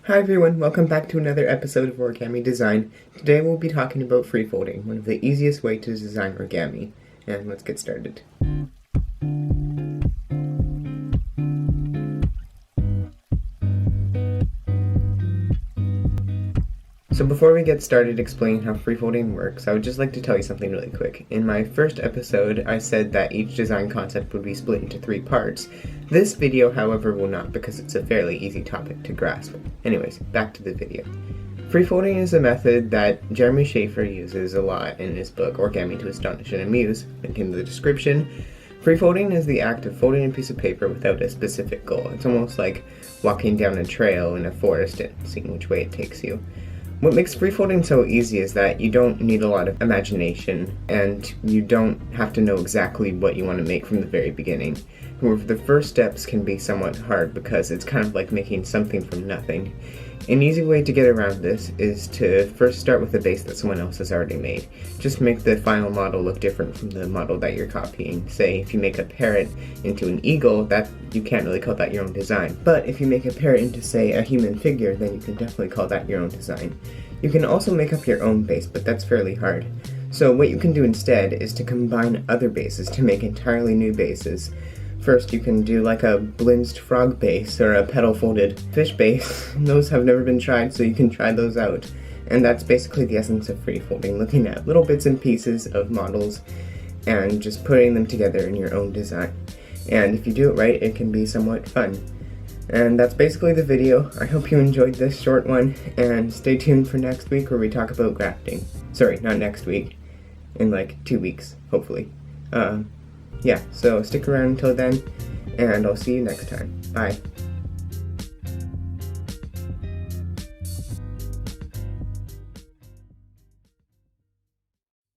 Hi everyone, welcome back to another episode of Origami Design. Today we'll be talking about free folding, one of the easiest ways to design origami. And let's get started. So before we get started explaining how free folding works, I would just like to tell you something really quick. In my first episode, I said that each design concept would be split into 3 parts. This video, however, will not because it's a fairly easy topic to grasp. Anyways, back to the video. Free folding is a method that Jeremy Shafer uses a lot in his book Origami to Astonish and Amuse, link in the description. Free folding is the act of folding a piece of paper without a specific goal. It's almost like walking down a trail in a forest and seeing which way it takes you. What makes free folding so easy is that you don't need a lot of imagination and you don't have to know exactly what you want to make from the very beginning. However, the first steps can be somewhat hard because it's kind of like making something from nothing. An easy way to get around this is to first start with a base that someone else has already made. Just make the final model look different from the model that you're copying. Say, if you make a parrot into an eagle, that you can't really call that your own design. But if you make a parrot into, say, a human figure, then you can definitely call that your own design. You can also make up your own base, but that's fairly hard. So what you can do instead is to combine other bases to make entirely new bases. First, you can do like a blinsed frog base or a petal-folded fish base. Those have never been tried, so you can try those out. And that's basically the essence of free folding, looking at little bits and pieces of models and just putting them together in your own design. And if you do it right, it can be somewhat fun. And that's basically the video. I hope you enjoyed this short one, and stay tuned for next week where we talk about grafting. Sorry, not next week. In like 2 weeks, hopefully. Yeah, so stick around until then, and I'll see you next time. Bye.